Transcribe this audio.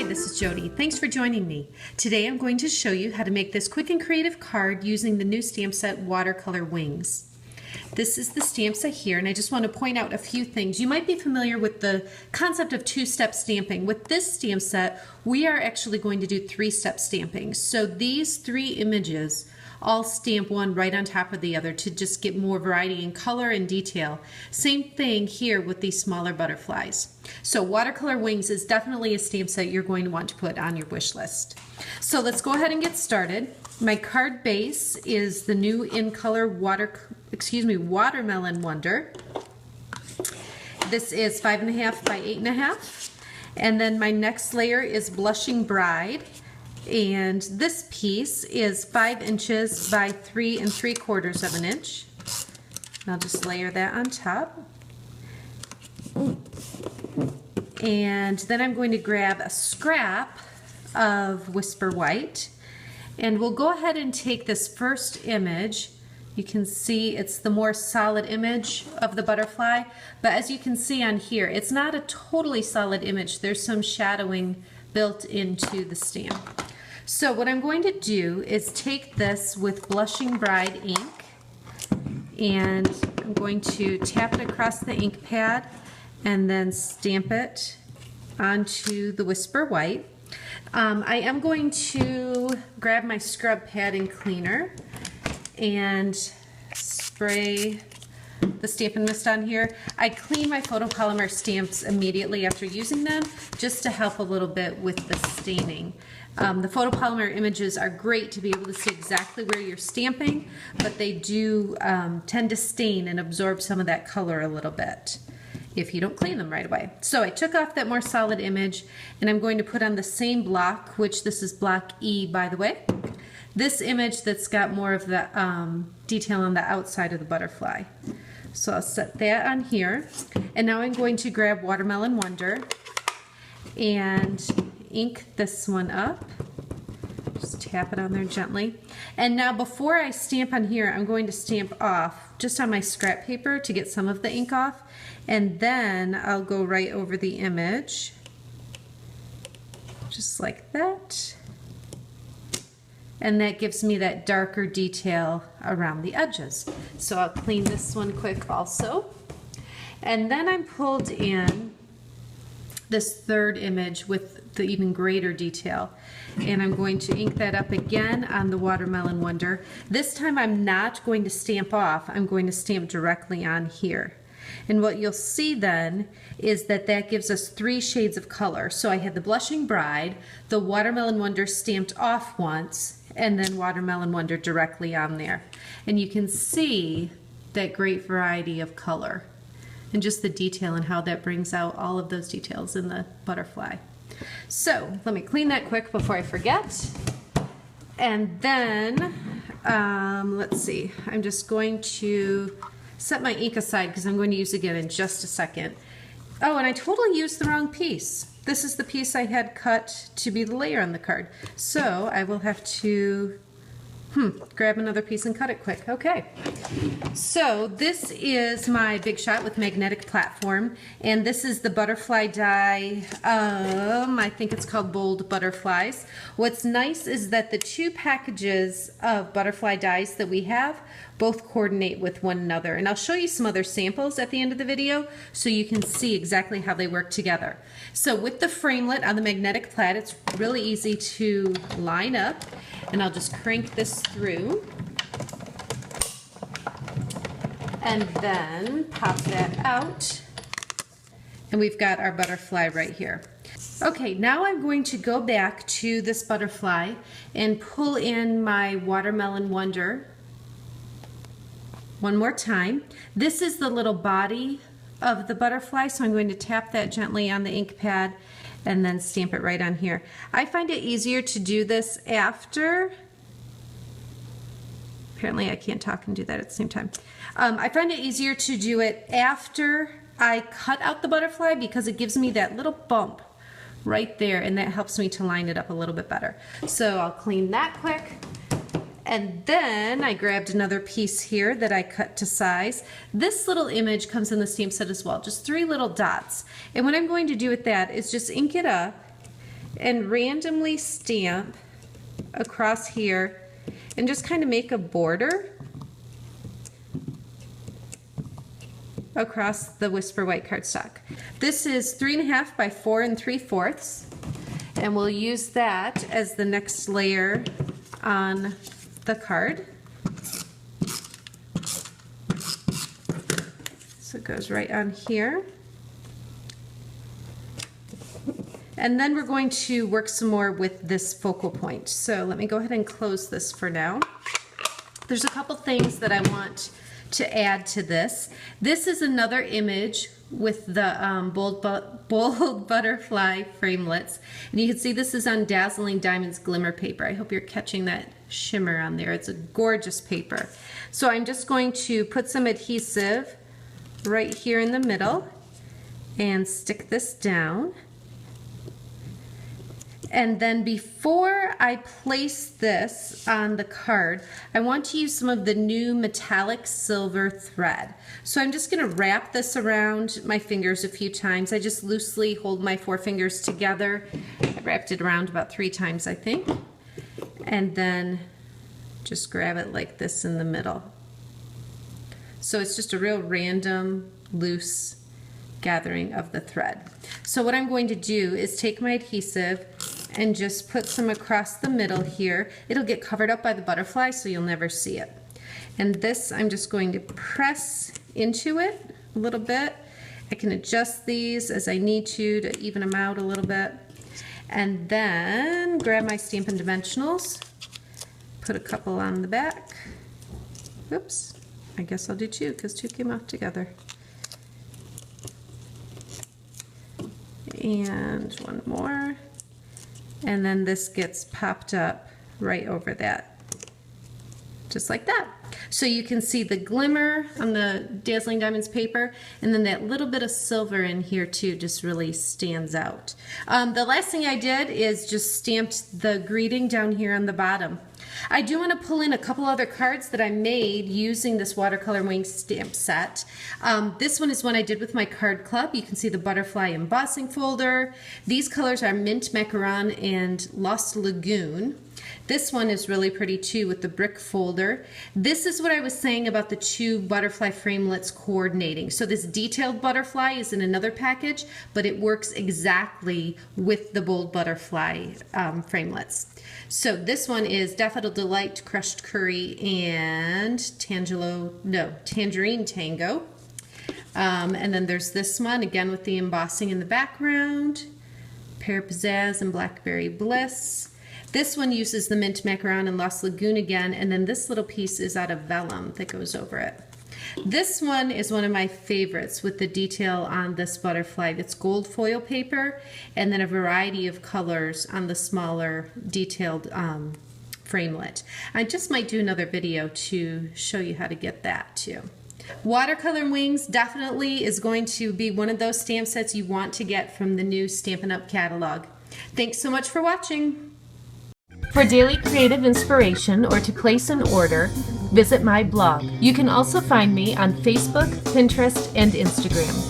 this is Jodi. Thanks for joining me. Today I'm going to show you how to make this quick and creative card using the new stamp set Watercolor Wings. This is the stamp set here, and I just want to point out a few things. You might be familiar with the concept of two-step stamping. With this stamp set, we are actually going to do three-step stamping. So these three images all stamp one right on top of the other to just get more variety in color and detail. Same thing here with these smaller butterflies. So Watercolor Wings is definitely a stamp set you're going to want to put on your wish list. So let's go ahead and get started. My card base is the new in color Watermelon Wonder. This is 5.5 by 8.5. And then my next layer is Blushing Bride. And this piece is 5 inches by 3 3/4 inches. I'll just layer that on top. And then I'm going to grab a scrap of Whisper White. And we'll go ahead and take this first image. You can see it's the more solid image of the butterfly. But as you can see on here, it's not a totally solid image. There's some shadowing built into the stamp. So what I'm going to do is take this with Blushing Bride ink, and I'm going to tap it across the ink pad and then stamp it onto the Whisper White. I am going to grab my scrub pad and cleaner and spray the Stampin' Mist on here. I clean my photopolymer stamps immediately after using them just to help a little bit with the staining. The photopolymer images are great to be able to see exactly where you're stamping, but they do tend to stain and absorb some of that color a little bit if you don't clean them right away. So I took off that more solid image, and I'm going to put on the same block, which this is block E, by the way. This image that's got more of the detail on the outside of the butterfly. So I'll set that on here, and now I'm going to grab Watermelon Wonder and ink this one up. Just tap it on there gently. And now before I stamp on here, I'm going to stamp off just on my scrap paper to get some of the ink off, and then I'll go right over the image just like that. And that gives me that darker detail around the edges. So I'll clean this one quick also. And then I'm pulled in this third image with the even greater detail. And I'm going to ink that up again on the Watermelon Wonder. This time I'm not going to stamp off, I'm going to stamp directly on here. And what you'll see then is that that gives us 3 shades of color. So I had the Blushing Bride, the Watermelon Wonder stamped off once, and then Watermelon Wonder directly on there. And you can see that great variety of color and just the detail and how that brings out all of those details in the butterfly. So let me clean that quick before I forget. And then, let's see, I'm just going to set my ink aside because I'm going to use it again in just a second. Oh, and I totally used the wrong piece. This is the piece I had cut to be the layer on the card. So I will have to grab another piece and cut it quick. Okay. So this is my Big Shot with magnetic platform, and this is the butterfly die. I think it's called Bold Butterflies. What's nice is that the 2 packages of butterfly dies that we have both coordinate with one another, and I'll show you some other samples at the end of the video so you can see exactly how they work together. So with the Framelit on the magnetic plat, it's really easy to line up, and I'll just crank this through and then pop that out, and we've got our butterfly right here. Okay, now I'm going to go back to this butterfly and pull in my Watermelon Wonder one more time. This is the little body of the butterfly, so I'm going to tap that gently on the ink pad and then stamp it right on here. I find it easier to do this after, apparently I can't talk and do that at the same time. I find it easier to do it after I cut out the butterfly because it gives me that little bump right there, and that helps me to line it up a little bit better. So I'll clean that quick. And then I grabbed another piece here that I cut to size. This little image comes in the stamp set as well, just 3 little dots. And what I'm going to do with that is just ink it up and randomly stamp across here and just kind of make a border across the Whisper White cardstock. This is 3.5 by 4 3/4, and we'll use that as the next layer on the card. So it goes right on here. And then we're going to work some more with this focal point. So let me go ahead and close this for now. There's a couple things that I want to add to this. This is another image with the bold butterfly framelits. And you can see this is on Dazzling Diamonds Glimmer paper. I hope you're catching that shimmer on there. It's a gorgeous paper. So I'm just going to put some adhesive right here in the middle and stick this down. And then before I place this on the card, I want to use some of the new metallic silver thread. So I'm just going to wrap this around my fingers a few times. I just loosely hold my 4 fingers together. I wrapped it around about 3 times, I think. And then just grab it like this in the middle. So it's just a real random, loose gathering of the thread. So what I'm going to do is take my adhesive and just put some across the middle here. It'll get covered up by the butterfly, so you'll never see it. And this I'm just going to press into it a little bit. I can adjust these as I need to even them out a little bit. And then grab my Stampin Dimensionals, put a couple on the back. Oops, I guess I'll do 2 because 2 came off together. And 1 more. And then this gets popped up right over that, just like that. So you can see the glimmer on the Dazzling Diamonds paper, and then that little bit of silver in here too just really stands out. The last thing I did is just stamped the greeting down here on the bottom. I do want to pull in a couple other cards that I made using this Watercolor Wings stamp set. This one is one I did with my card club. You can see the butterfly embossing folder. These colors are Mint Macaron and Lost Lagoon. This one is really pretty too with the brick folder. This is what I was saying about the 2 butterfly framelits coordinating. So this detailed butterfly is in another package, but it works exactly with the bold butterfly framelits. So this one is Daffodil Delight, Crushed Curry, and Tangerine Tango. And then there's this one, again with the embossing in the background, Pear Pizzazz and Blackberry Bliss. This one uses the Mint Macaron and Lost Lagoon again, and then this little piece is out of vellum that goes over it. This one is one of my favorites with the detail on this butterfly. That's gold foil paper and then a variety of colors on the smaller detailed framelit. I just might do another video to show you how to get that too. Watercolor Wings definitely is going to be one of those stamp sets you want to get from the new Stampin' Up! Catalog. Thanks so much for watching. For daily creative inspiration or to place an order, visit my blog. You can also find me on Facebook, Pinterest, and Instagram.